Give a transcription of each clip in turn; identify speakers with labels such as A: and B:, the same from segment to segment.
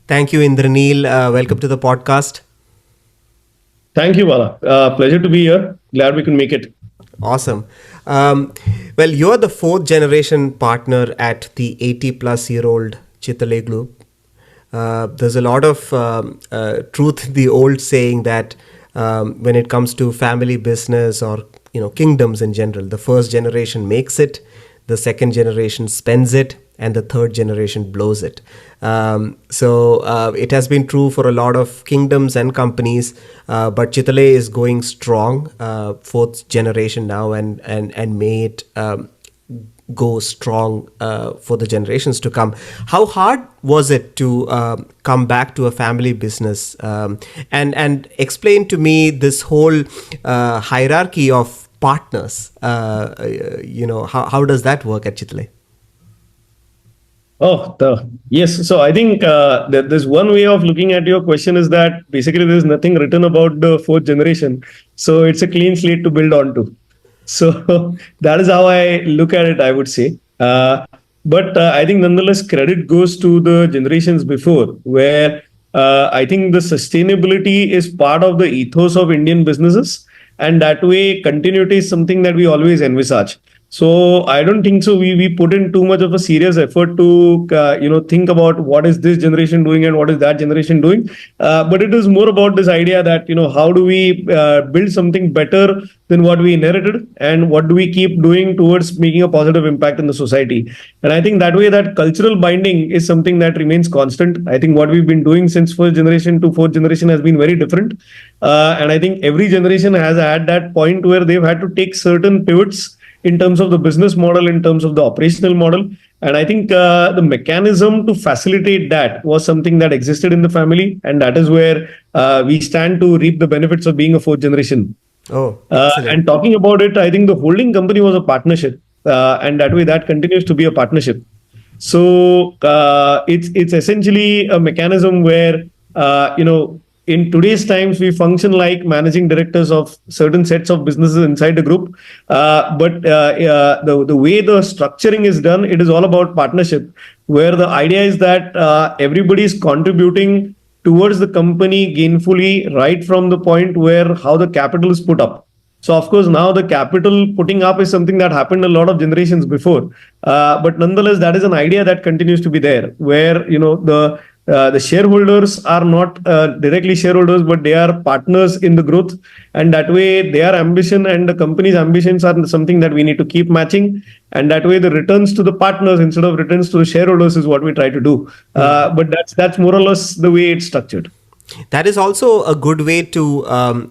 A: Thank you, Indraneel. Welcome to the podcast.
B: Thank you, Bala. Pleasure to be here. Glad we can make it.
A: Awesome. Um, well, you're the fourth generation partner at the 80 plus year old Chitale Group. There's a lot of truth in the old saying that when it comes to family business or kingdoms in general, the first generation makes it, the second generation spends it, and the third generation blows it. So it has been true for a lot of kingdoms and companies, but Chitale is going strong, fourth generation now, and may it go strong for the generations to come. How hard was it to come back to a family business, and explain to me this whole hierarchy of partners? How does that work at Chitale?
B: Yes. So I think that there's one way of looking at your question is that basically there's nothing written about the fourth generation. So it's a clean slate to build onto. So that is how I look at it, I would say. But I think nonetheless, credit goes to the generations before, where I think the sustainability is part of the ethos of Indian businesses. And that way, continuity is something that we always envisage. So I don't think so. We put in too much of a serious effort to think about what is this generation doing and what is that generation doing. But it is more about this idea that how do we build something better than what we inherited, and what do we keep doing towards making a positive impact in the society. And I think that way that cultural binding is something that remains constant. I think what we've been doing since first generation to fourth generation has been very different. And I think every generation has had that point where they've had to take certain pivots in terms of the business model, in terms of the operational model. And I think the mechanism to facilitate that was something that existed in the family. And that is where we stand to reap the benefits of being a fourth generation.
A: Oh, excellent.
B: And talking about it, I think the holding company was a partnership. And that way that continues to be a partnership. So it's essentially a mechanism where, in today's times, we function like managing directors of certain sets of businesses inside the group. But the way the structuring is done, it is all about partnership, where the idea is that everybody is contributing towards the company gainfully right from the point where how the capital is put up. So of course now the capital putting up is something that happened a lot of generations before, but nonetheless that is an idea that continues to be there, where the shareholders are not directly shareholders, but they are partners in the growth, and that way their ambition and the company's ambitions are something that we need to keep matching, and that way the returns to the partners instead of returns to the shareholders is what we try to do. But that's more or less the way it's structured.
A: That is also a good way to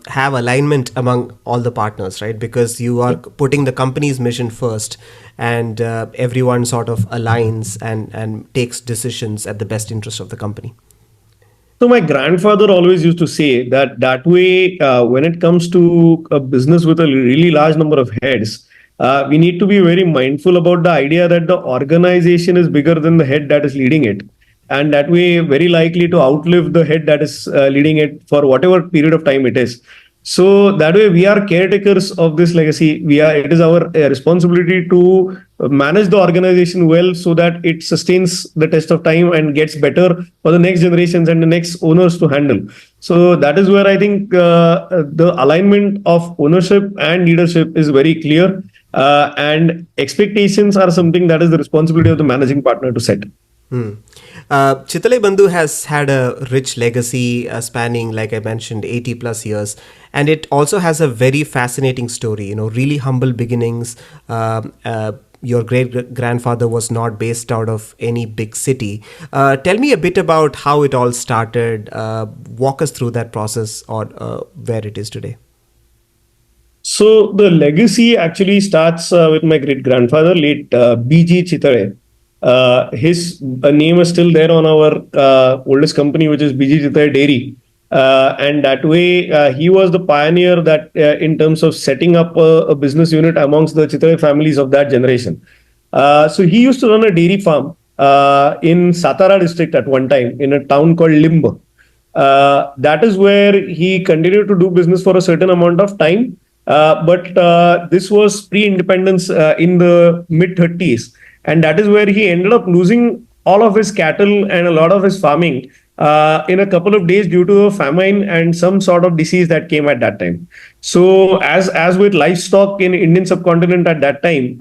A: have alignment among all the partners, right? Because you are putting the company's mission first, and everyone sort of aligns and takes decisions at the best interest of the company.
B: So my grandfather always used to say that way, when it comes to a business with a really large number of heads, we need to be very mindful about the idea that the organization is bigger than the head that is leading it. And that way, very likely to outlive the head that is leading it for whatever period of time it is. So that way, we are caretakers of this legacy. It is our responsibility to manage the organization well so that it sustains the test of time and gets better for the next generations and the next owners to handle. So that is where I think the alignment of ownership and leadership is very clear, and expectations are something that is the responsibility of the managing partner to set.
A: Chitale Bandhu has had a rich legacy spanning, like I mentioned, 80 plus years. And it also has a very fascinating story, really humble beginnings. Your great grandfather was not based out of any big city. Tell me a bit about how it all started. Walk us through that process, or where it is today.
B: So the legacy actually starts with my great grandfather, late BG Chitale. His name is still there on our oldest company, which is BG Chitale Dairy. And that way, he was the pioneer that in terms of setting up a business unit amongst the Chitale families of that generation. So he used to run a dairy farm in Satara district at one time in a town called Limb. That is where he continued to do business for a certain amount of time. But this was pre-independence in the mid 30s. And that is where he ended up losing all of his cattle and a lot of his farming in a couple of days due to a famine and some sort of disease that came at that time. So as with livestock in Indian subcontinent at that time,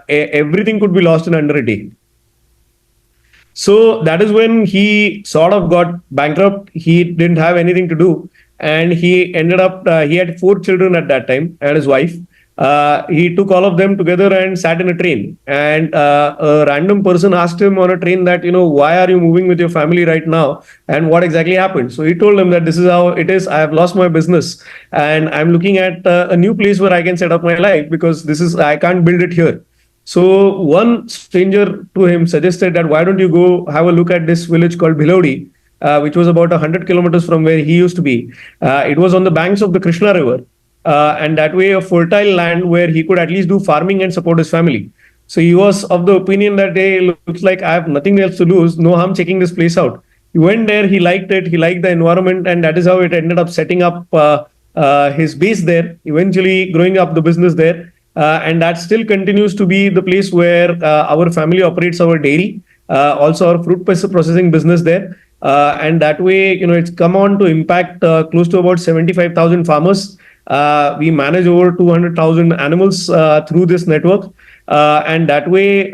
B: everything could be lost in under a day. So that is when he sort of got bankrupt. He didn't have anything to do, and he ended up. He had four children at that time, and his wife. He took all of them together and sat in a train. And a random person asked him on a train that, why are you moving with your family right now, and what exactly happened? So he told him that this is how it is. I have lost my business, and I'm looking at a new place where I can set up my life, because this is I can't build it here. So one stranger to him suggested that why don't you go have a look at this village called Bhilaudi, which was about 100 kilometers from where he used to be. It was on the banks of the Krishna River, and that way a fertile land where he could at least do farming and support his family. So he was of the opinion that, hey, looks like I have nothing else to lose. No harm checking this place out. He went there, he liked it, he liked the environment, and that is how it ended up setting up his base there, eventually growing up the business there. And that still continues to be the place where our family operates our dairy, also our fruit processing business there. And that way, it's come on to impact close to about 75,000 farmers. We manage over 200,000 animals through this network. And that way,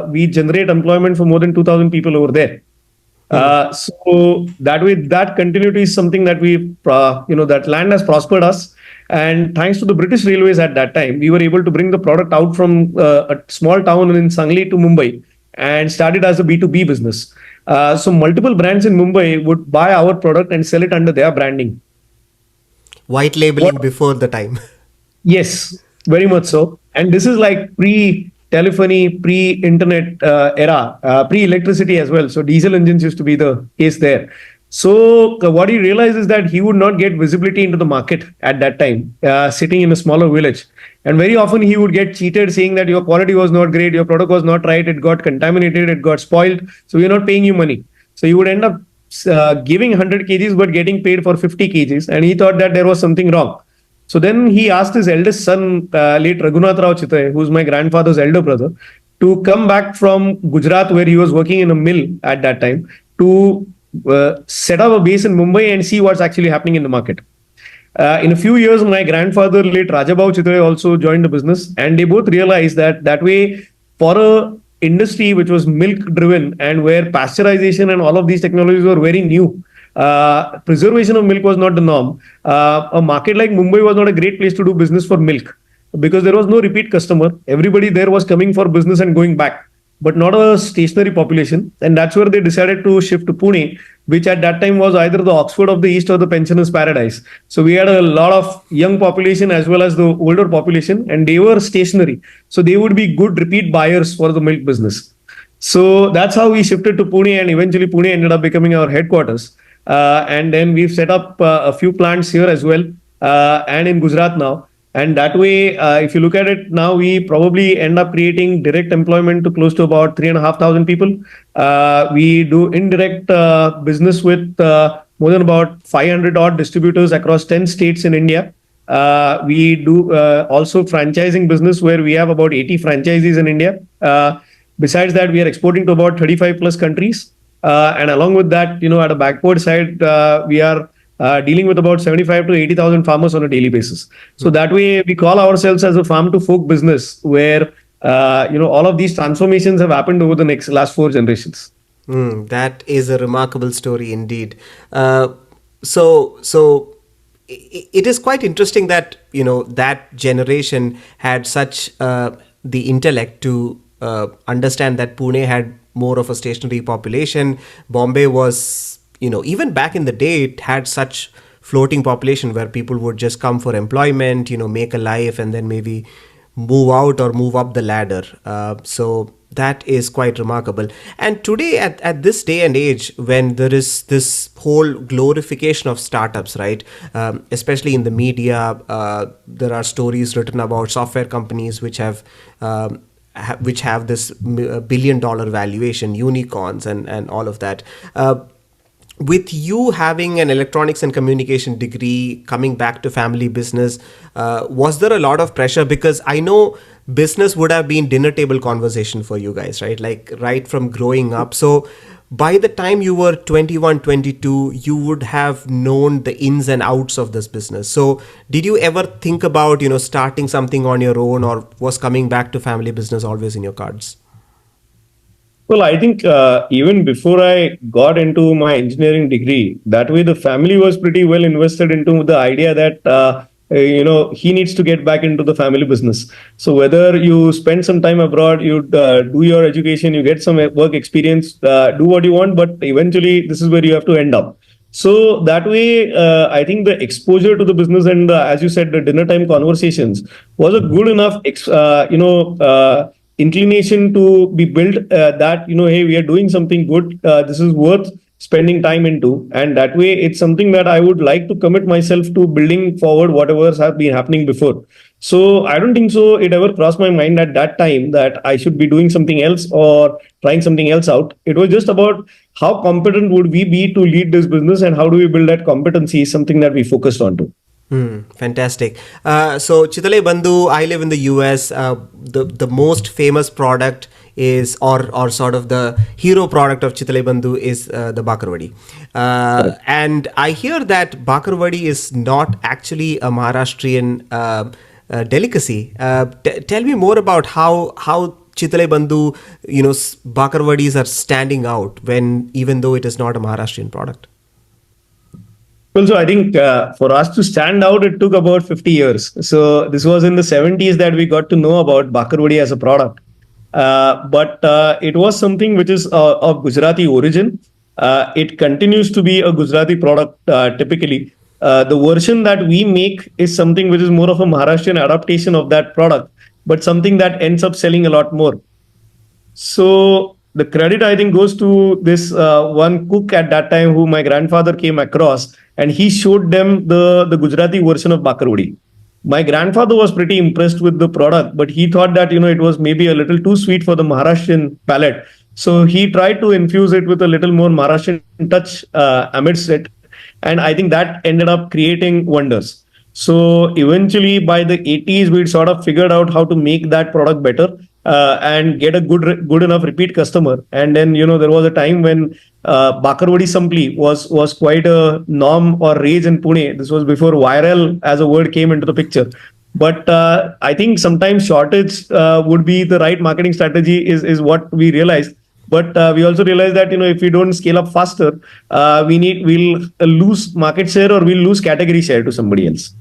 B: we generate employment for more than 2,000 people over there. So that way, that continuity is something that that land has prospered us. And thanks to the British Railways at that time, we were able to bring the product out from a small town in Sangli to Mumbai and started as a B2B business. So multiple brands in Mumbai would buy our product and sell it under their branding.
A: White labeling before the time.
B: Yes, very much so. And this is like pre-telephony, pre-internet era, pre-electricity as well. So diesel engines used to be the case there. So what he realized is that he would not get visibility into the market at that time, sitting in a smaller village. And very often he would get cheated, saying that your quality was not great, your product was not right, it got contaminated, it got spoiled, so we're not paying you money. So he would end up giving 100 kgs but getting paid for 50 kgs. And he thought that there was something wrong. So then he asked his eldest son, late Raghunath Rao Chitale, who's my grandfather's elder brother, to come back from Gujarat, where he was working in a mill at that time, to set up a base in Mumbai and see what's actually happening in the market. In a few years, my grandfather, late Rajabhau Chitale, also joined the business, and they both realized that way, for a industry which was milk driven and where pasteurization and all of these technologies were very new, preservation of milk was not the norm. A market like Mumbai was not a great place to do business for milk, because there was no repeat customer. Everybody there was coming for business and going back, but not a stationary population. And that's where they decided to shift to Pune, which at that time was either the Oxford of the East or the pensioners' paradise. So we had a lot of young population as well as the older population, and they were stationary. So they would be good repeat buyers for the milk business. So that's how we shifted to Pune, and eventually Pune ended up becoming our headquarters. And then we've set up a few plants here as well, and in Gujarat now. And that way, if you look at it now, we probably end up creating direct employment to close to about 3,500 people. We do indirect business with more than about 500 odd distributors across 10 states in India. We do also franchising business, where we have about 80 franchisees in India. Besides that, we are exporting to about 35 plus countries. And along with that, at a backward side, we are dealing with about 75 to 80,000 farmers on a daily basis. So that way, we call ourselves as a farm to fork business, where all of these transformations have happened over the last 4 generations.
A: That is a remarkable story indeed. So it is quite interesting that that generation had such the intellect to understand that Pune had more of a stationary population. Bombay was, even back in the day, it had such floating population where people would just come for employment, make a life, and then maybe move out or move up the ladder. So that is quite remarkable. And today, at this day and age, when there is this whole glorification of startups, right? Especially in the media, there are stories written about software companies which have this $1 billion valuation, unicorns, and all of that. With you having an electronics and communication degree, coming back to family business, was there a lot of pressure? Because I know business would have been dinner table conversation for you guys, right? Like right from growing up. So by the time you were 21, 22, you would have known the ins and outs of this business. So did you ever think about, starting something on your own, or was coming back to family business always in your cards?
B: Well, I think even before I got into my engineering degree, that way the family was pretty well invested into the idea that he needs to get back into the family business. So whether you spend some time abroad, you do your education, you get some work experience, do what you want, but eventually this is where you have to end up. So that way, I think the exposure to the business and as you said, the dinner time conversations was a good enough, inclination to be built that hey, we are doing something good. This is worth spending time into, and that way it's something that I would like to commit myself to building forward whatever has been happening before. So I don't think so it ever crossed my mind at that time that I should be doing something else or trying something else out. It was just about how competent would we be to lead this business, and how do we build that competency is something that we focused on to.
A: Fantastic. So Chitale Bandhu, I live in the US. The most famous product is, or sort of the hero product of Chitale Bandhu is the Bakarwadi. And I hear that Bakarwadi is not actually a Maharashtrian delicacy. Tell me more about how Chitale Bandhu, Bakarwadis are standing out when, even though it is not a Maharashtrian product.
B: Well, so I think for us to stand out, it took about 50 years. So this was in the 70s that we got to know about Bakarwadi as a product. But it was something which is of Gujarati origin. It continues to be a Gujarati product typically. The version that we make is something which is more of a Maharashtrian adaptation of that product, but something that ends up selling a lot more. So the credit, I think, goes to this one cook at that time who my grandfather came across, and he showed them the Gujarati version of Bakarwadi. My grandfather was pretty impressed with the product, but he thought that it was maybe a little too sweet for the Maharashtrian palate. So he tried to infuse it with a little more Maharashtrian touch amidst it, and I think that ended up creating wonders. So eventually, by the 80s, we sort of figured out how to make that product better and get a good enough repeat customer. And then there was a time when Bakarwadi Sampli was quite a norm or rage in Pune. This was before viral as a word came into the picture. But I think sometimes shortage would be the right marketing strategy is what we realized. But we also realized that if we don't scale up faster, we'll lose market share, or we'll lose category share to somebody else.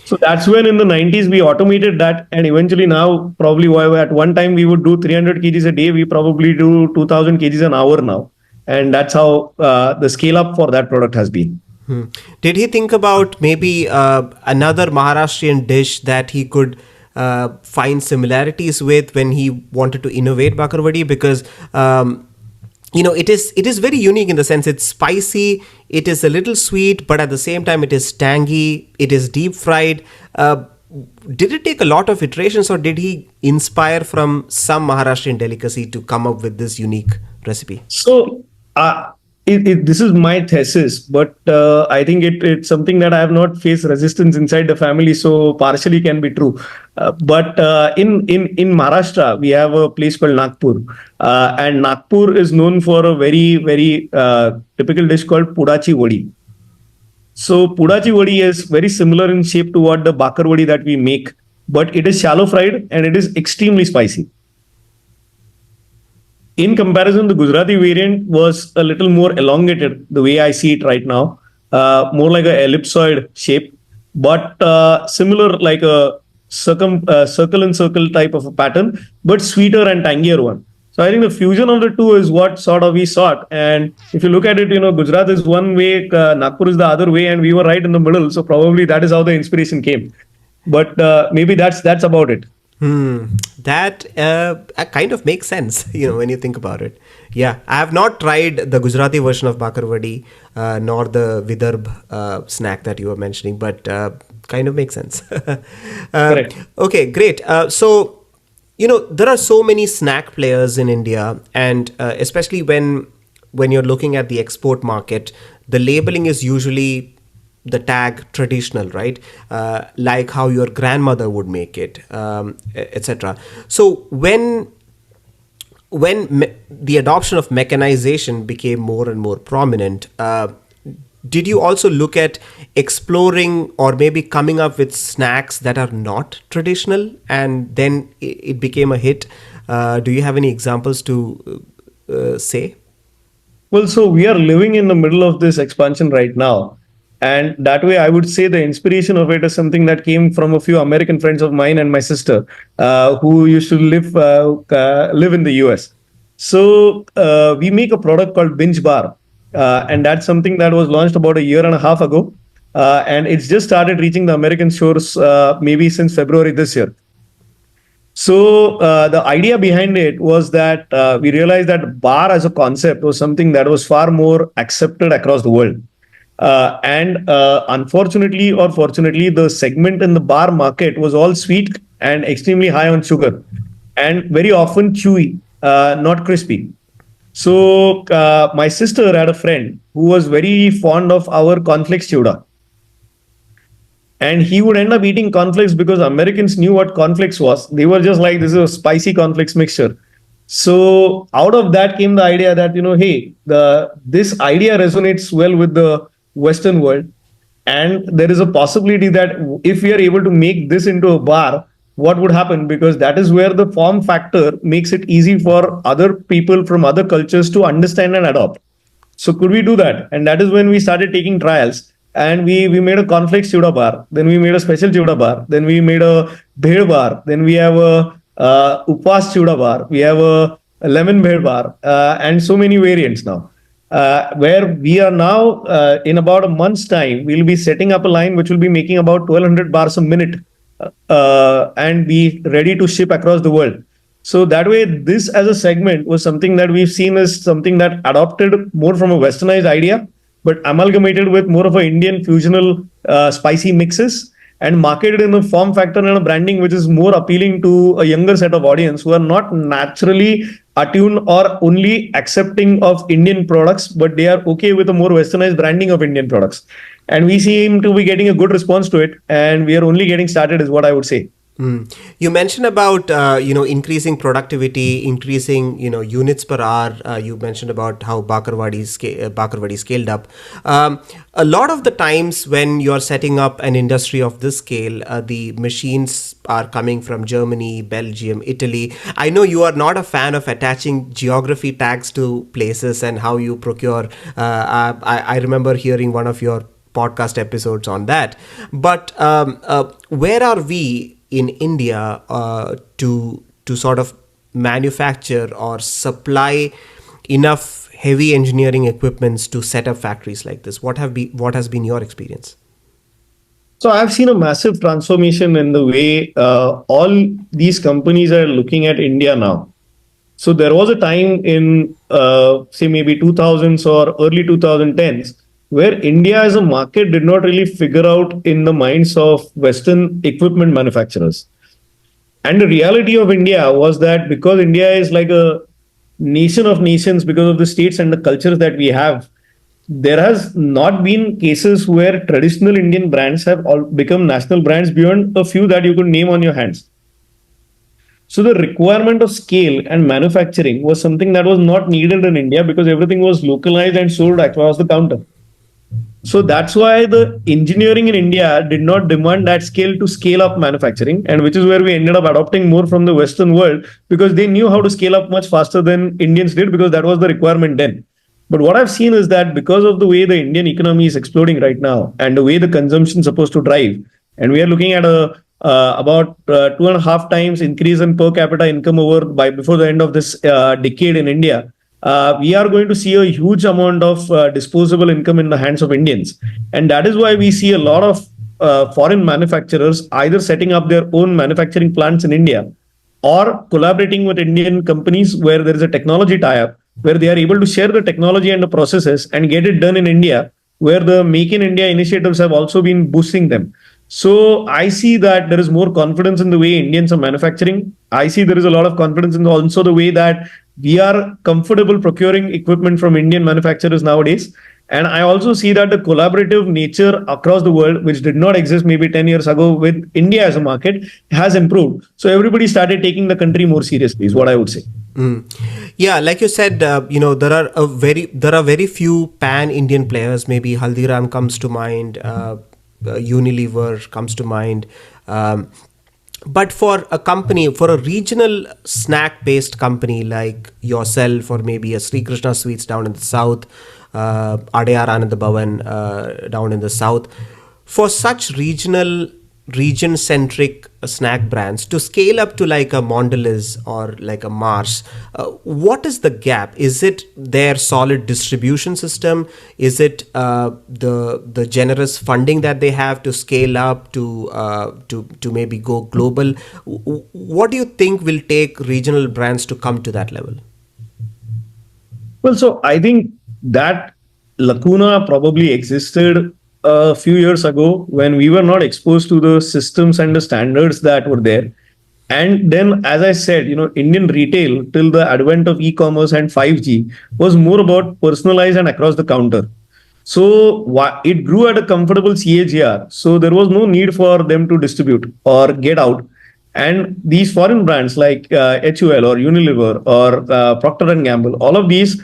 B: So that's when in the 90s we automated that, and eventually now probably at one time we would do 300 kgs a day, we probably do 2000 kgs an hour now, and that's how the scale up for that product has been.
A: Did he think about maybe another Maharashtrian dish that he could find similarities with when he wanted to innovate Bakarwadi? Because it is very unique in the sense it's spicy, it is a little sweet, but at the same time it is tangy, it is deep fried. Did it take a lot of iterations, or did he inspire from some Maharashtrian delicacy to come up with this unique recipe?
B: So this is my thesis, but I think it's something that I have not faced resistance inside the family, so partially can be true. But in Maharashtra, we have a place called Nagpur, and Nagpur is known for a very, very typical dish called Pudachi Vadi. So Pudachi Vadi is very similar in shape to what the Bakarwadi that we make, but it is shallow fried and it is extremely spicy. In comparison, the Gujarati variant was a little more elongated, the way I see it right now, more like a ellipsoid shape, but similar like a circle and circle type of a pattern, but sweeter and tangier one. So I think the fusion of the two is what sort of we sought. And if you look at it, Gujarat is one way, Nagpur is the other way, and we were right in the middle. So probably that is how the inspiration came. But maybe that's about it.
A: That kind of makes sense, when you think about it. Yeah, I have not tried the Gujarati version of Bakarwadi, nor the Vidarbh snack that you were mentioning, but kind of makes sense.
B: Correct.
A: Okay, great. So, there are so many snack players in India, and especially when you're looking at the export market, the labeling is usually the tag traditional, right? Like how your grandmother would make it, etc. So when the adoption of mechanization became more and more prominent, did you also look at exploring or maybe coming up with snacks that are not traditional, and then it became a hit? Do you have any examples to say?
B: Well, so we are living in the middle of this expansion right now. And that way, I would say the inspiration of it is something that came from a few American friends of mine and my sister, who used to live in the US. So we make a product called Binge Bar, and that's something that was launched about a year and a half ago, and it's just started reaching the American shores maybe since February this year. So the idea behind it was that we realized that bar as a concept was something that was far more accepted across the world. And unfortunately or fortunately, the segment in the bar market was all sweet and extremely high on sugar, and very often chewy, not crispy. So my sister had a friend who was very fond of our cornflakes chowder, and he would end up eating cornflakes because Americans knew what cornflakes was. They were just like, this is a spicy cornflakes mixture. So out of that came the idea that, hey, this idea resonates well with the Western world, and there is a possibility that if we are able to make this into a bar, what would happen? Because that is where the form factor makes it easy for other people from other cultures to understand and adopt. So could we do that? And that is when we started taking trials. And we made a cornflakes chowder bar. Then we made a special chowder bar. Then we made a bhed bar. Then we have a upas chowder bar. We have a lemon bhed bar, and so many variants now. Where we are now, in about a month's time, we'll be setting up a line which will be making about 1,200 bars a minute, and be ready to ship across the world. So that way, this as a segment was something that we've seen as something that adopted more from a westernized idea, but amalgamated with more of an Indian fusional spicy mixes, and marketed in a form factor and a branding which is more appealing to a younger set of audience who are not naturally attuned or only accepting of Indian products, but they are okay with a more westernized branding of Indian products. And we seem to be getting a good response to it, and we are only getting started, is what I would say.
A: You mentioned about increasing productivity, increasing units per hour. You mentioned about how Bakarwadi scaled up. A lot of the times when you are setting up an industry of this scale, the machines are coming from Germany, Belgium, Italy. I know you are not a fan of attaching geography tags to places and how you procure. I remember hearing one of your podcast episodes on that. But where are we in India to sort of manufacture or supply enough heavy engineering equipments to set up factories like this? What has been your experience?
B: So I've seen a massive transformation in the way all these companies are looking at India now. So there was a time in say maybe 2000s or early 2010s where India as a market did not really figure out in the minds of Western equipment manufacturers. And the reality of India was that because India is like a nation of nations, because of the states and the cultures that we have, there has not been cases where traditional Indian brands have all become national brands beyond a few that you could name on your hands. So the requirement of scale and manufacturing was something that was not needed in India because everything was localized and sold across the counter. So that's why the engineering in India did not demand that scale to scale up manufacturing, and which is where we ended up adopting more from the Western world because they knew how to scale up much faster than Indians did because that was the requirement then. But what I've seen is that because of the way the Indian economy is exploding right now and the way the consumption is supposed to drive, and we are looking at a about 2.5 times increase in per capita income before the end of this decade in India. We are going to see a huge amount of disposable income in the hands of Indians. And that is why we see a lot of foreign manufacturers either setting up their own manufacturing plants in India or collaborating with Indian companies where there is a technology tie-up, where they are able to share the technology and the processes and get it done in India, where the Make in India initiatives have also been boosting them. So I see that there is more confidence in the way Indians are manufacturing. I see there is a lot of confidence in also the way that we are comfortable procuring equipment from Indian manufacturers nowadays. And I also see that the collaborative nature across the world, which did not exist maybe 10 years ago with India as a market, has improved. So everybody started taking the country more seriously, is what I would say.
A: Mm. Yeah, like you said, there are very few pan-Indian players. Maybe Haldiram comes to mind, Unilever comes to mind. But for a company, for a regional snack-based company like yourself, or maybe a Sri Krishna Sweets down in the south, Adayar Anand Bhavan down in the south, for such region centric snack brands to scale up to like a Mondelez or like a Mars, what is the gap? Is it their solid distribution system? Is it the generous funding that they have to scale up to maybe go global? What do you think will take regional brands to come to that level?
B: Well, so I think that lacuna probably existed a few years ago when we were not exposed to the systems and the standards that were there. And then, as I said, Indian retail till the advent of e-commerce and 5G was more about personalized and across the counter. So it grew at a comfortable CAGR. So there was no need for them to distribute or get out. And these foreign brands like HUL or Unilever or Procter and Gamble, all of these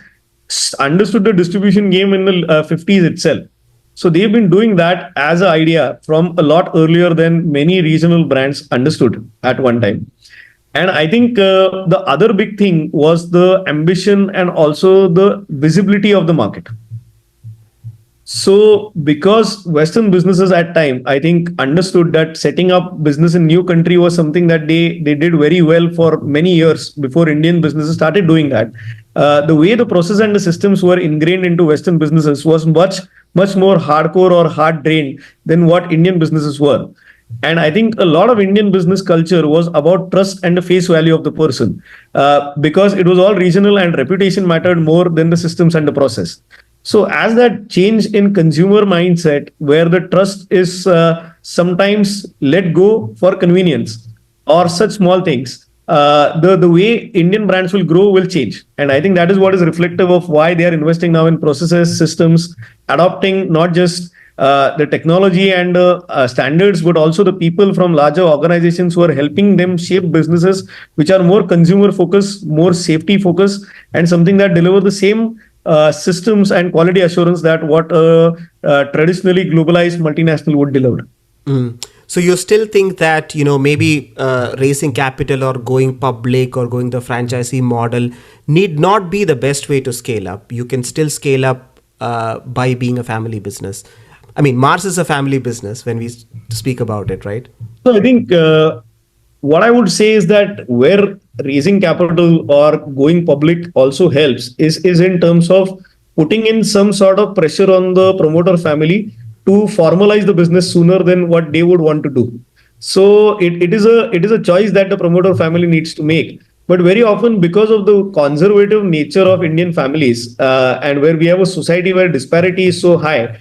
B: understood the distribution game in the 50s itself. So they've been doing that as an idea from a lot earlier than many regional brands understood at one time. And I think the other big thing was the ambition and also the visibility of the market. So because Western businesses at time, I think understood that setting up business in new country was something that they did very well for many years before Indian businesses started doing that. The way the process and the systems were ingrained into Western businesses was much more hardcore or hard drained than what Indian businesses were. And I think a lot of Indian business culture was about trust and the face value of the person, because it was all regional and reputation mattered more than the systems and the process. So as that change in consumer mindset, where the trust is sometimes let go for convenience or such small things, the way Indian brands will grow will change. And I think that is what is reflective of why they are investing now in processes, systems, adopting not just the technology and standards, but also the people from larger organizations who are helping them shape businesses which are more consumer focused, more safety focused, and something that deliver the same systems and quality assurance that what a traditionally globalized multinational would deliver.
A: Mm. So you still think that maybe raising capital or going public or going the franchisee model need not be the best way to scale up. You can still scale up by being a family business. I mean, Mars is a family business when we speak about it, right?
B: So I think what I would say is that where raising capital or going public also helps is in terms of putting in some sort of pressure on the promoter family to formalize the business sooner than what they would want to do. So it is a choice that the promoter family needs to make. But very often, because of the conservative nature of Indian families, and where we have a society where disparity is so high,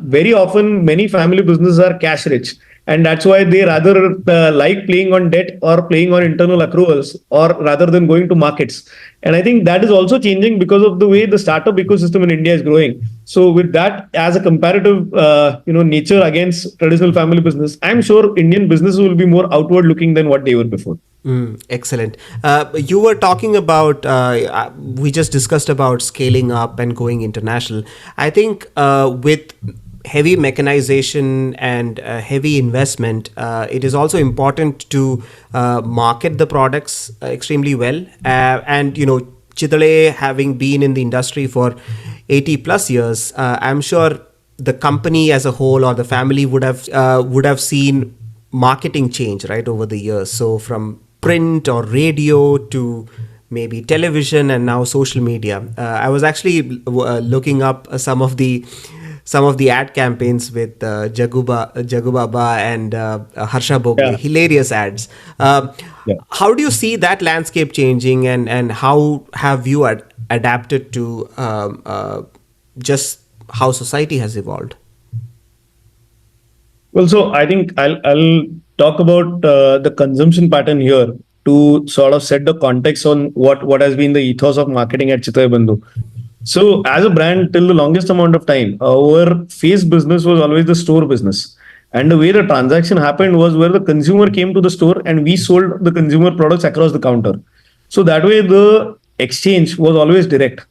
B: very often many family businesses are cash rich. And that's why they rather like playing on debt or playing on internal accruals, or rather than going to markets. And I think that is also changing because of the way the startup ecosystem in India is growing. So with that as a comparative, nature against traditional family business, I'm sure Indian businesses will be more outward looking than what they were before.
A: Excellent. You were talking about, we just discussed about scaling up and going international. I think with heavy mechanization and heavy investment, it is also important to market the products extremely well. And, Chitale having been in the industry for 80 plus years, I'm sure the company as a whole or the family would have seen marketing change right over the years. So from print or radio to maybe television and now social media. I was actually looking up some of the ad campaigns with Jagu Baba and Harsha Bogle,
B: Yeah.
A: hilarious ads.
B: Yeah.
A: How do you see that landscape changing, and how have you adapted to just how society has evolved?
B: Well, so I think I'll talk about the consumption pattern here to sort of set the context on what has been the ethos of marketing at Chitale Bandhu. So, as a brand, till the longest amount of time, our face business was always the store business. And the way the transaction happened was where the consumer came to the store and we sold the consumer products across the counter. So, that way the exchange was always direct.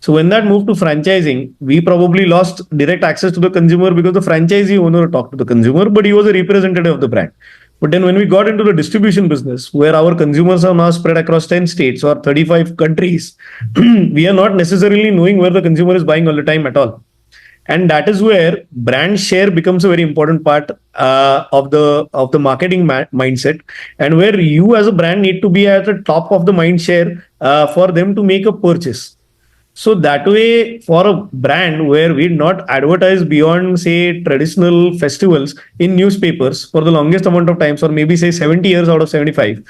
B: So, when that moved to franchising, we probably lost direct access to the consumer because the franchisee owner talked to the consumer, but he was a representative of the brand. But then when we got into the distribution business, where our consumers are now spread across 10 states or 35 countries, we are not necessarily knowing where the consumer is buying all the time at all. And that is where brand share becomes a very important part of the marketing mindset, and where you as a brand need to be at the top of the mind share for them to make a purchase. So that way, for a brand where we not advertise beyond, say, traditional festivals in newspapers for the longest amount of times, or maybe say 70 years out of 75,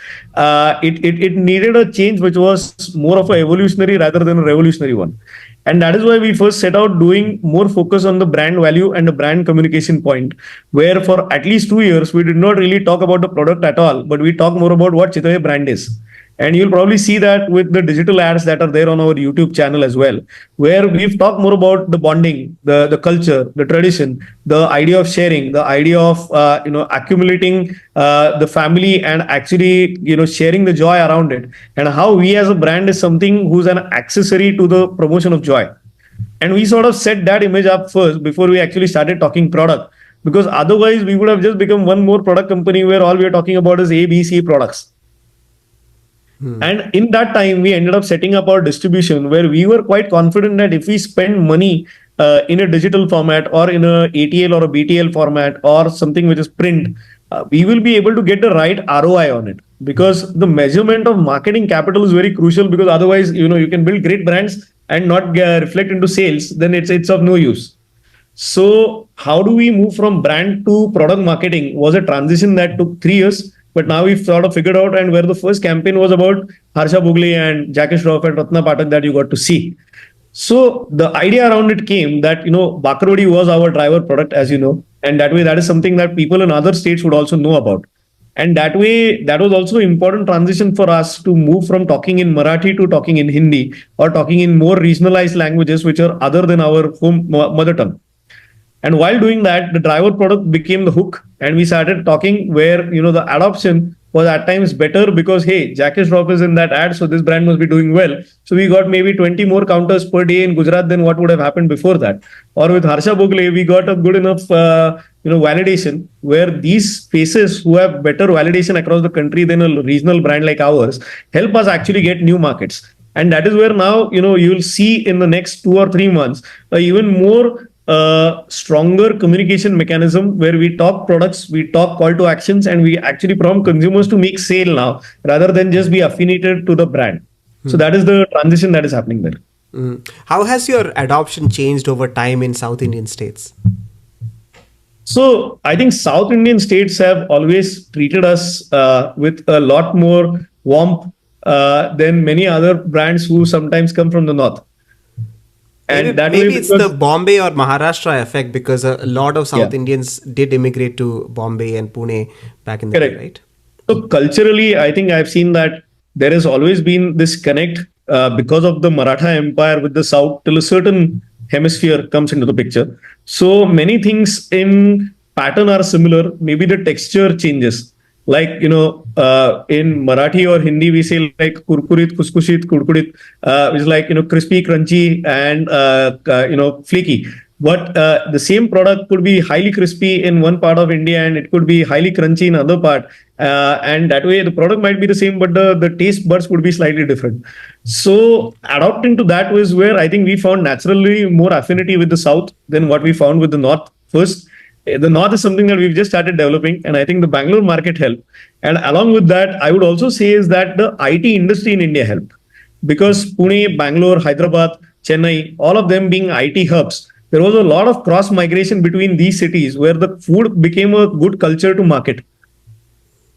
B: it needed a change which was more of a evolutionary rather than a revolutionary one. And that is why we first set out doing more focus on the brand value and the brand communication point, where for at least 2 years, we did not really talk about the product at all, but we talk more about what Chitale brand is. And you'll probably see that with the digital ads that are there on our YouTube channel as well, where we've talked more about the bonding, the culture, the tradition, the idea of sharing, the idea of accumulating the family and actually sharing the joy around it, and how we as a brand is something who's an accessory to the promotion of joy. And we sort of set that image up first before we actually started talking product, because otherwise we would have just become one more product company where all we are talking about is A, B, C products. And in that time, we ended up setting up our distribution where we were quite confident that if we spend money in a digital format or in a ATL or a BTL format or something which is print, we will be able to get the right ROI on it. Because the measurement of marketing capital is very crucial, because otherwise, you can build great brands and not reflect into sales, then it's of no use. So, how do we move from brand to product marketing was a transition that took 3 years. But now we've sort of figured out, and where the first campaign was about Harsha Bhogle and Jackie Shroff and Ratna Patak that you got to see. So the idea around it came that, Bakarwadi was our driver product, as you know, and that way that is something that people in other states would also know about. And that way, that was also an important transition for us to move from talking in Marathi to talking in Hindi or talking in more regionalized languages which are other than our home mother tongue. And while doing that, the driver product became the hook, and we started talking where the adoption was at times better because hey, Jackie Shroff is in that ad, so this brand must be doing well. So we got maybe 20 more counters per day in Gujarat than what would have happened before that. Or with Harsha Bhogle, we got a good enough validation where these faces who have better validation across the country than a regional brand like ours help us actually get new markets. And that is where now you'll see in the next 2 or 3 months even more stronger communication mechanism where we talk products, we talk call to actions, and we actually prompt consumers to make sale now rather than just be affiliated to the brand. So that is the transition that is happening there.
A: How has your adoption changed over time in South Indian states?
B: So I think South Indian states have always treated us with a lot more warmth than many other brands who sometimes come from the north.
A: And maybe it's the Bombay or Maharashtra effect, because a lot of South Indians did immigrate to Bombay and Pune back in the day, right?
B: So culturally, I think I've seen that there has always been this connect because of the Maratha Empire with the South till a certain hemisphere comes into the picture. So many things in pattern are similar. Maybe the texture changes. Like, in Marathi or Hindi, we say like kurkurit, kuskushit, kurkurit, which is like, crispy, crunchy, and, flaky. But the same product could be highly crispy in one part of India and it could be highly crunchy in another part. And that way the product might be the same, but the taste buds would be slightly different. So adopting to that was where I think we found naturally more affinity with the South than what we found with the North first. The North is something that we've just started developing, and I think the Bangalore market helped. And along with that, I would also say is that the IT industry in India helped, because Pune, Bangalore, Hyderabad, Chennai, all of them being IT hubs, there was a lot of cross migration between these cities where the food became a good culture to market.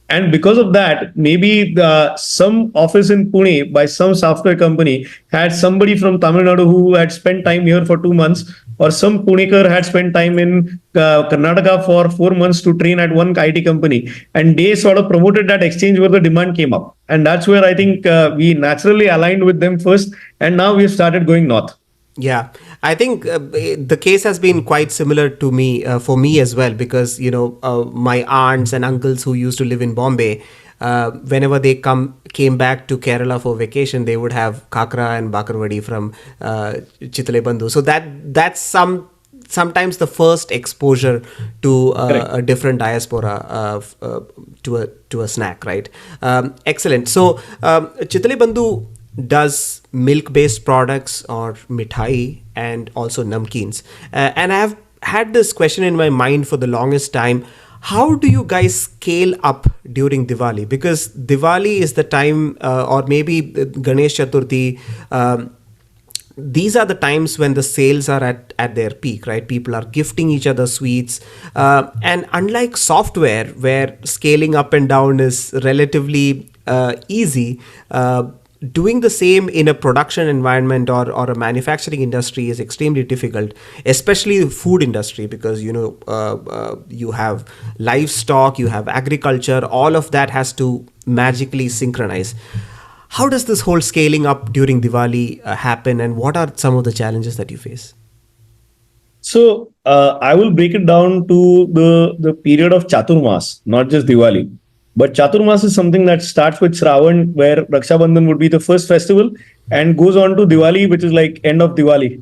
B: And because of that, maybe some office in Pune by some software company had somebody from Tamil Nadu who had spent time here for 2 months, or some Punekar had spent time in Karnataka for 4 months to train at one IT company. And they sort of promoted that exchange where the demand came up. And that's where I think we naturally aligned with them first. And now we've started going north.
A: Yeah, I think the case has been quite similar to me for me as well, because my aunts and uncles who used to live in Bombay, whenever they came back to Kerala for vacation, they would have kakra and bakarwadi from Chitale Bandhu. So that's sometimes the first exposure to
B: Correct.
A: a different diaspora to a snack, right? Excellent. So Chitale Bandhu does milk-based products or mithai and also namkeens. And I've had this question in my mind for the longest time. How do you guys scale up during Diwali? Because Diwali is the time, or maybe Ganesh Chaturthi, these are the times when the sales are at their peak, right? People are gifting each other sweets. And unlike software, where scaling up and down is relatively easy, doing the same in a production environment or a manufacturing industry is extremely difficult, especially the food industry, because you have livestock, you have agriculture, all of that has to magically synchronize. How does this whole scaling up during Diwali happen, and what are some of the challenges that you face?
B: So I will break it down to the period of Chaturmas, not just Diwali. But Chaturmas is something that starts with Shravan, where Raksha Bandhan would be the first festival, and goes on to Diwali, which is like end of Diwali.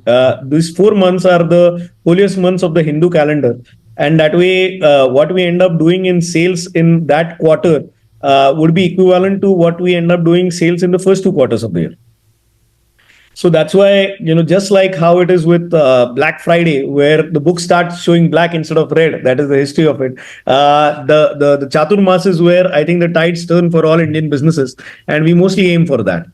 B: These 4 months are the holiest months of the Hindu calendar, and that way, what we end up doing in sales in that quarter would be equivalent to what we end up doing sales in the first 2 quarters of the year. So that's why, just like how it is with Black Friday, where the book starts showing black instead of red, that is the history of it. The Chaturmas is where I think the tides turn for all Indian businesses, and we mostly aim for that.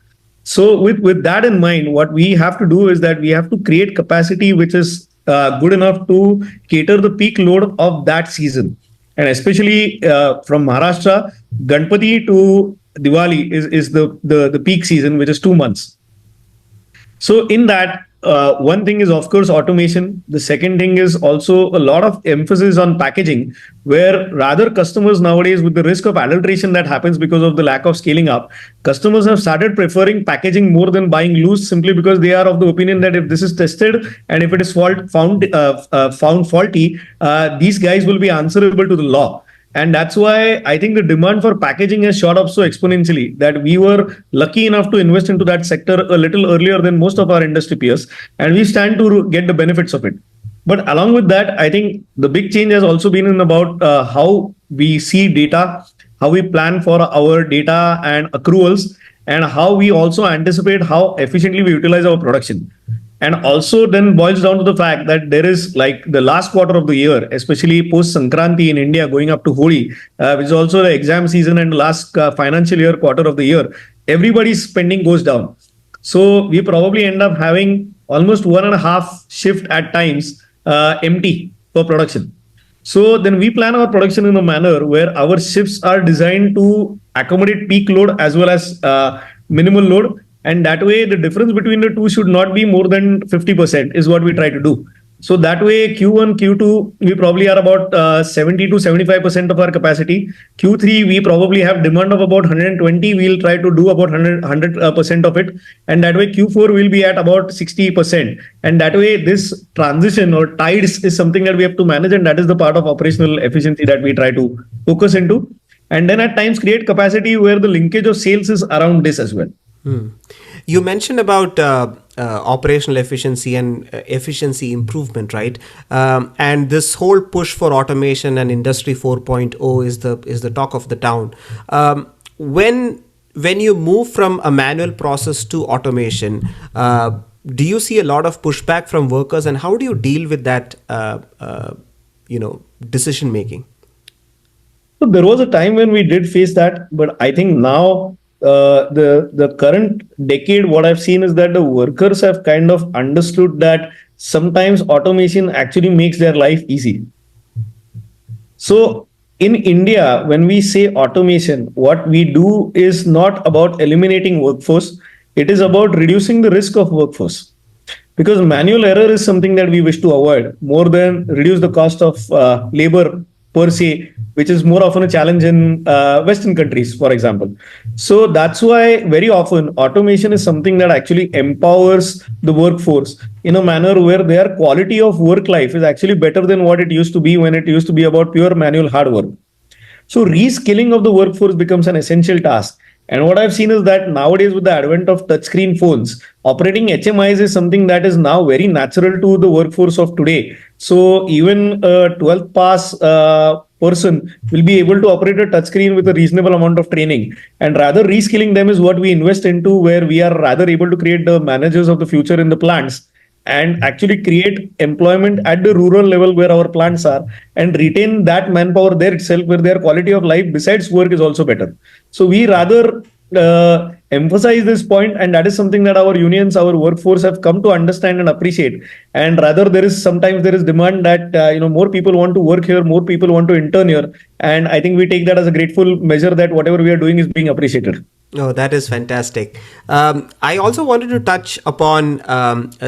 B: So with that in mind, what we have to do is that we have to create capacity which is good enough to cater the peak load of that season. And especially from Maharashtra, Ganpati to Diwali is the peak season, which is 2 months. So in that, one thing is of course automation. The second thing is also a lot of emphasis on packaging, where rather customers nowadays, with the risk of adulteration that happens because of the lack of scaling up, customers have started preferring packaging more than buying loose, simply because they are of the opinion that if this is tested and if it is found faulty, these guys will be answerable to the law. And that's why I think the demand for packaging has shot up so exponentially that we were lucky enough to invest into that sector a little earlier than most of our industry peers. And we stand to get the benefits of it. But along with that, I think the big change has also been in about how we see data, how we plan for our data and accruals, and how we also anticipate how efficiently we utilize our production. And also then boils down to the fact that there is like the last quarter of the year, especially post Sankranti in India going up to Holi, which is also the exam season and last financial year quarter of the year, everybody's spending goes down. So we probably end up having almost 1.5 shift at times empty for production. So then we plan our production in a manner where our shifts are designed to accommodate peak load as well as minimal load. And that way, the difference between the two should not be more than 50% is what we try to do. So that way, Q1, Q2, we probably are about 70 to 75% of our capacity. Q3, we probably have demand of about 120. We'll try to do about 100% of it. And that way, Q4 will be at about 60%. And that way, this transition or tides is something that we have to manage. And that is the part of operational efficiency that we try to focus into. And then at times create capacity where the linkage of sales is around this as well.
A: You mentioned about operational efficiency and efficiency improvement, right? And this whole push for automation and Industry 4.0 is the talk of the town. When you move from a manual process to automation, do you see a lot of pushback from workers, and how do you deal with that? Decision making.
B: So there was a time when we did face that, but I think now the current decade, what I've seen is that the workers have kind of understood that sometimes automation actually makes their life easy. So in India, when we say automation, what we do is not about eliminating workforce. It is about reducing the risk of workforce. Because manual error is something that we wish to avoid more than reduce the cost of labor per se which is more often a challenge in Western countries, for example. So that's why very often automation is something that actually empowers the workforce in a manner where their quality of work life is actually better than what it used to be when it used to be about pure manual hard work. So reskilling of the workforce becomes an essential task. And what I've seen is that nowadays, with the advent of touchscreen phones, operating HMIs is something that is now very natural to the workforce of today. So even a 12th pass person will be able to operate a touchscreen with a reasonable amount of training. And rather, reskilling them is what we invest into, where we are rather able to create the managers of the future in the plants and actually create employment at the rural level where our plants are and retain that manpower there itself where their quality of life besides work is also better. So we rather emphasize this point, and that is something that our unions, our workforce have come to understand and appreciate. And rather, there is sometimes there is demand that more people want to work here, more people want to intern here, and I think we take that as a grateful measure that whatever we are doing is being appreciated.
A: Oh, that is fantastic. I also wanted to touch upon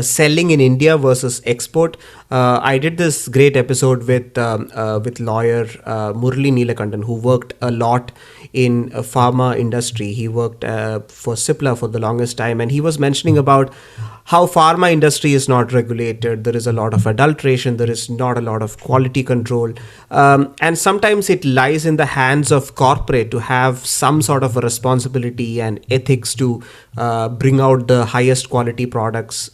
A: selling in India versus export. I did this great episode with lawyer Murli Neelakandan, who worked a lot in pharma industry. He worked for Cipla for the longest time, and he was mentioning about how pharma industry is not regulated. There is a lot of adulteration. There is not a lot of quality control, and sometimes it lies in the hands of corporate to have some sort of a responsibility and ethics to bring out the highest quality products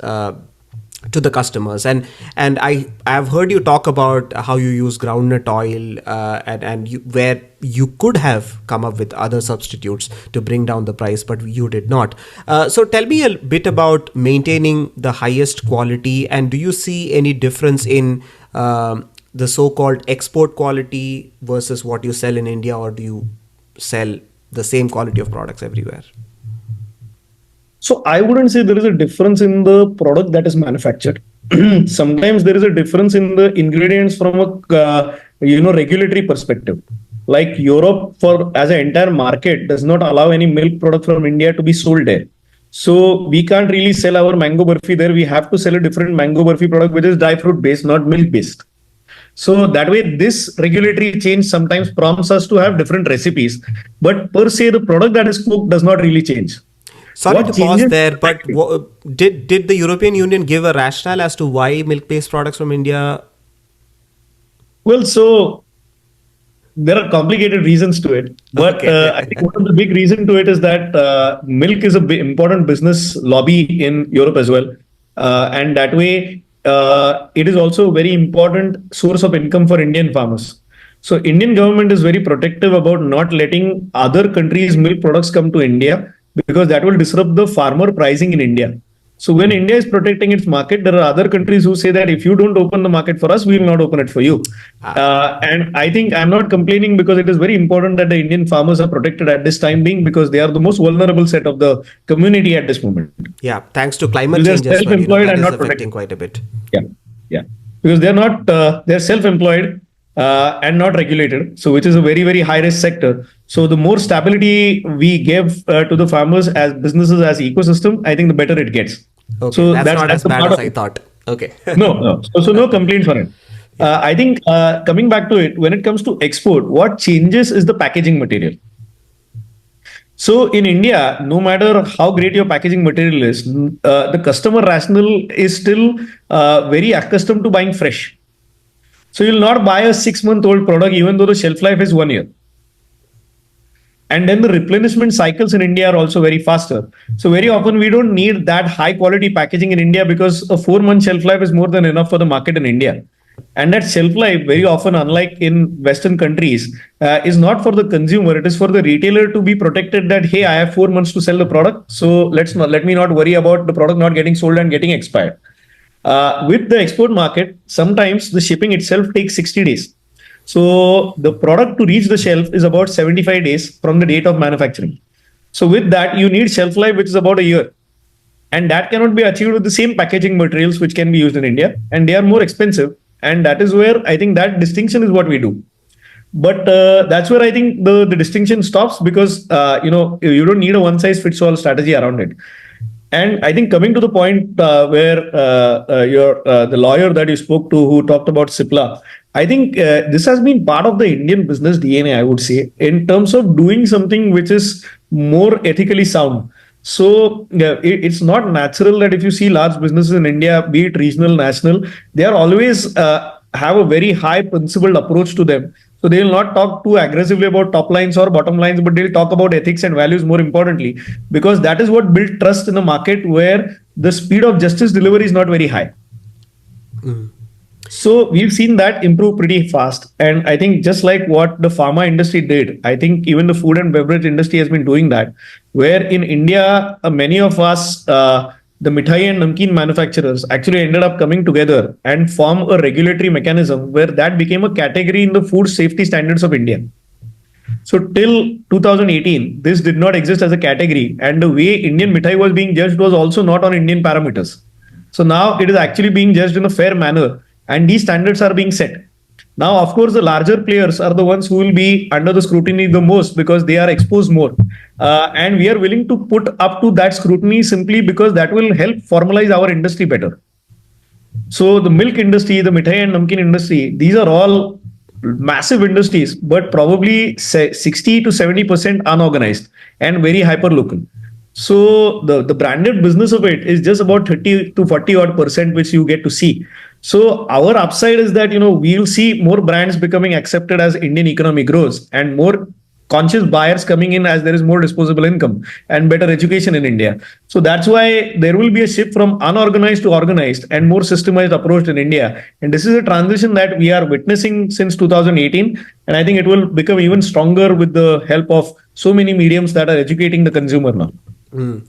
A: to the customers. And I have heard you talk about how you use groundnut oil, and where you could have come up with other substitutes to bring down the price, but you did not. So tell me a bit about maintaining the highest quality, and do you see any difference in the so-called export quality versus what you sell in India, or do you sell the same quality of products everywhere?
B: So I wouldn't say there is a difference in the product that is manufactured. Sometimes there is a difference in the ingredients from a regulatory perspective. Like Europe, for as an entire market, does not allow any milk product from India to be sold there. So we can't really sell our mango burfi there. We have to sell a different mango burfi product which is dry fruit based, not milk based. So that way, this regulatory change sometimes prompts us to have different recipes, but per se, the product that is cooked does not really change.
A: Sorry
B: What
A: to pause
B: changes?
A: there, but did the European Union give a rationale as to why milk-based products from India?
B: Well, so there are complicated reasons to it, but I think
A: Okay.
B: one of the big reason to it is that milk is a important business lobby in Europe as well, and that way it is also a very important source of income for Indian farmers. So Indian government is very protective about not letting other countries' milk products come to India because that will disrupt the farmer pricing in India. So when India is protecting its market, there are other countries who say that if you don't open the market for us, we will not open it for you. And I think I'm not complaining because it is very important that the Indian farmers are protected at this time being because they are the most vulnerable set of the community at this moment.
A: Yeah, thanks to climate
B: Because they're
A: change as well,
B: self-employed
A: that
B: and
A: is
B: not
A: affecting
B: protected.
A: quite a bit.
B: Yeah, yeah. Because they're not, they're self-employed and not regulated. So which is a very, very high risk sector. So the more stability we give to the farmers as businesses as ecosystem, I think the better it gets.
A: Okay,
B: So
A: that's not
B: that's
A: as
B: the
A: bad
B: part
A: as
B: of
A: I
B: it.
A: thought. Okay.
B: No. So no complaints on it. I think coming back to it, when it comes to export, what changes is the packaging material. So in India, no matter how great your packaging material is, the customer rationale is still very accustomed to buying fresh. So you'll not buy a 6 month old product even though the shelf life is 1 year. And then the replenishment cycles in India are also very faster. So very often we don't need that high quality packaging in India because a 4 month shelf life is more than enough for the market in India. And that shelf life, very often, unlike in Western countries, is not for the consumer. It is for the retailer to be protected. That hey, I have 4 months to sell the product, so let me not worry about the product not getting sold and getting expired. With the export market, sometimes the shipping itself takes 60 days. So the product to reach the shelf is about 75 days from the date of manufacturing. So with that, you need shelf life, which is about a year. And that cannot be achieved with the same packaging materials which can be used in India. And they are more expensive. And that is where I think that distinction is what we do. But that's where I think the distinction stops because, you don't need a one size fits all strategy around it. And I think coming to the point where your the lawyer that you spoke to who talked about Cipla, I think this has been part of the Indian business DNA, I would say, in terms of doing something which is more ethically sound. So it's not natural that if you see large businesses in India, be it regional, national, they are always have a very high principled approach to them. So they will not talk too aggressively about top lines or bottom lines, but they'll talk about ethics and values more importantly, because that is what built trust in a market where the speed of justice delivery is not very high. So we've seen that improve pretty fast. And I think just like what the pharma industry did, I think even the food and beverage industry has been doing that. Where in India, many of us, the mithai and namkeen manufacturers actually ended up coming together and form a regulatory mechanism where that became a category in the food safety standards of India. So till 2018, this did not exist as a category, and the way Indian mithai was being judged was also not on Indian parameters. So now it is actually being judged in a fair manner, and these standards are being set. Now, of course, the larger players are the ones who will be under the scrutiny the most because they are exposed more. And we are willing to put up to that scrutiny simply because that will help formalize our industry better. So the milk industry, the mithai and namkeen industry, these are all massive industries, but probably 60 to 70% unorganized and very hyper local. So the branded business of it is just about 30 to 40 odd percent, which you get to see. So our upside is that, we'll see more brands becoming accepted as Indian economy grows and more conscious buyers coming in as there is more disposable income and better education in India. So that's why there will be a shift from unorganized to organized and more systemized approach in India. And this is a transition that we are witnessing since 2018. And I think it will become even stronger with the help of so many mediums that are educating the consumer now.
A: Mm.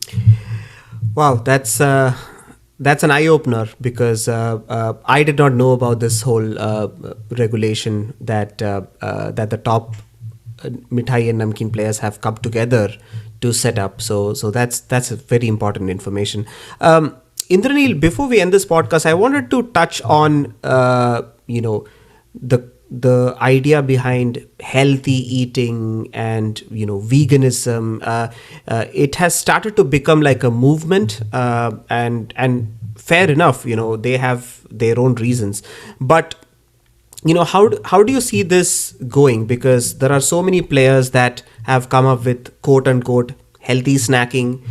A: Wow, that's an eye opener because I did not know about this whole regulation that that the top mithai and namkeen players have come together to set up. So that's a very important information. Indraneel, before we end this podcast, I wanted to touch on the idea behind healthy eating and veganism. It has started to become like a movement, and fair enough, they have their own reasons, but how do you see this going? Because there are so many players that have come up with quote unquote healthy snacking,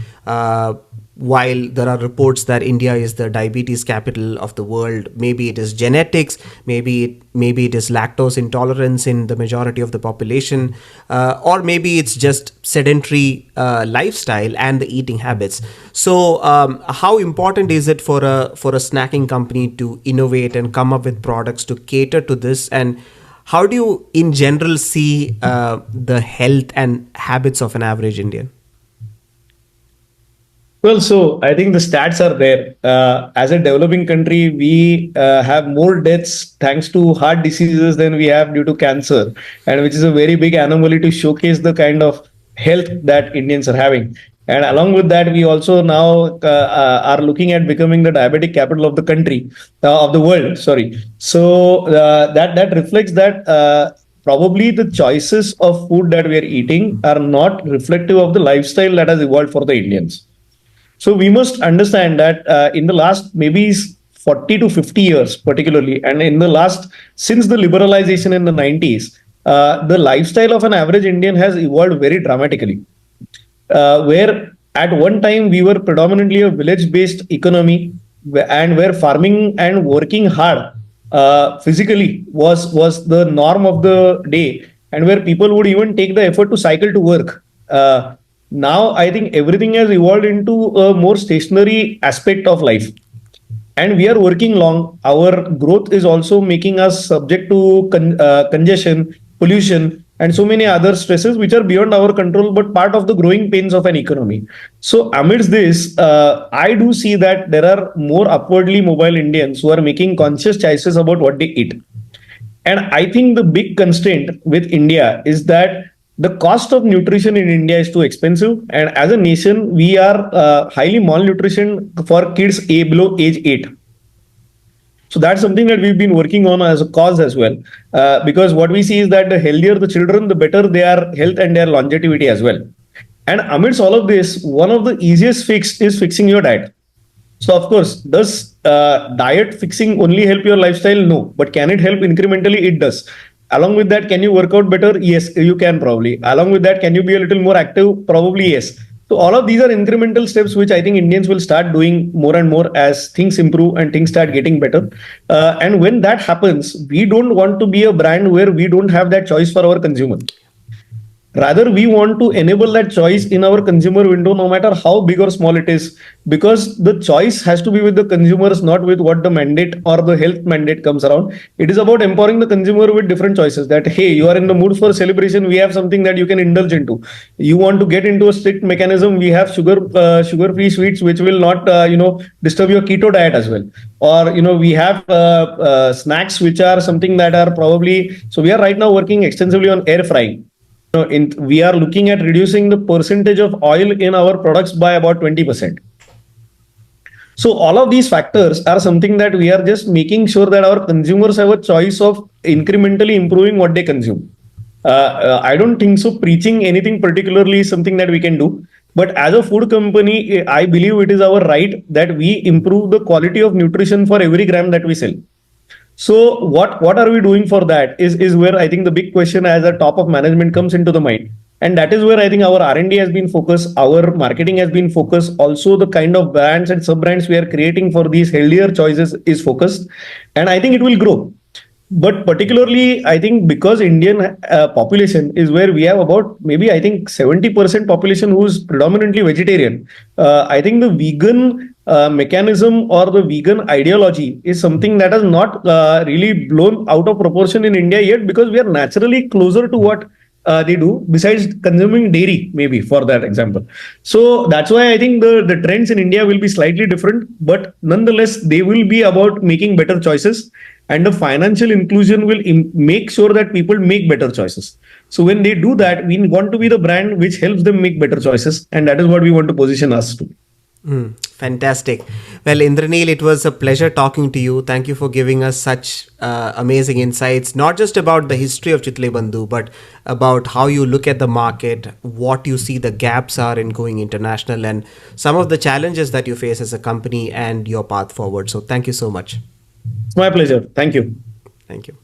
A: while there are reports that India is the diabetes capital of the world. Maybe it is genetics, maybe it is lactose intolerance in the majority of the population, or maybe it's just sedentary lifestyle and the eating habits. So how important is it for a snacking company to innovate and come up with products to cater to this? And how do you in general see the health and habits of an average Indian?
B: Well, so I think the stats are there. As a developing country, we have more deaths thanks to heart diseases than we have due to cancer, and which is a very big anomaly to showcase the kind of health that Indians are having. And along with that, we also now are looking at becoming the diabetic capital of the country, of the world. Sorry. So that reflects that. Probably the choices of food that we are eating are not reflective of the lifestyle that has evolved for the Indians. So we must understand that in the last maybe 40 to 50 years, particularly, and in the last, since the liberalization in the 90s, the lifestyle of an average Indian has evolved very dramatically. Where at one time we were predominantly a village-based economy, and where farming and working hard physically was the norm of the day, and where people would even take the effort to cycle to work. Now, I think everything has evolved into a more stationary aspect of life. And we are working long. Our growth is also making us subject to congestion, pollution, and so many other stresses which are beyond our control, but part of the growing pains of an economy. So, amidst this, I do see that there are more upwardly mobile Indians who are making conscious choices about what they eat. And I think the big constraint with India is that the cost of nutrition in India is too expensive, and as a nation, we are highly malnutrition for kids below age 8. So that's something that we've been working on as a cause as well, because what we see is that the healthier the children, the better their health and their longevity as well. And amidst all of this, one of the easiest fix is fixing your diet. So, of course, does diet fixing only help your lifestyle? No. But can it help incrementally? It does. Along with that, can you work out better? Yes, you can probably. Along with that, can you be a little more active? Probably yes. So, all of these are incremental steps which I think Indians will start doing more and more as things improve and things start getting better. And when that happens, we don't want to be a brand where we don't have that choice for our consumer. Rather, we want to enable that choice in our consumer window, no matter how big or small it is, because the choice has to be with the consumers, not with what the mandate or the health mandate comes around. It is about empowering the consumer with different choices that, hey, you are in the mood for celebration, we have something that you can indulge into. You want to get into a strict mechanism, we have sugar-free sweets, which will not, disturb your keto diet as well. Or, we have snacks, which are something that are probably, so we are right now working extensively on air frying. We are looking at reducing the percentage of oil in our products by about 20%. So all of these factors are something that we are just making sure that our consumers have a choice of incrementally improving what they consume. I don't think so. Preaching anything particularly is something that we can do. But as a food company, I believe it is our right that we improve the quality of nutrition for every gram that we sell. So what are we doing for that is where I think the big question as a top of management comes into the mind. And that is where I think our R&D has been focused, our marketing has been focused, also the kind of brands and sub brands we are creating for these healthier choices is focused. And I think it will grow. But particularly, I think because Indian population is where we have about maybe I think 70% population who's predominantly vegetarian. I think the vegan mechanism or the vegan ideology is something that has not really blown out of proportion in India yet, because we are naturally closer to what they do besides consuming dairy, maybe for that example. So that's why I think the trends in India will be slightly different, but nonetheless, they will be about making better choices, and the financial inclusion will make sure that people make better choices. So when they do that, we want to be the brand which helps them make better choices, and that is what we want to position us to.
A: Fantastic. Well, Indraneel, it was a pleasure talking to you. Thank you for giving us such amazing insights, not just about the history of Chitale Bandhu, but about how you look at the market, what you see the gaps are in going international, and some of the challenges that you face as a company and your path forward. So thank you so much.
B: It's my pleasure. Thank you.
A: Thank you.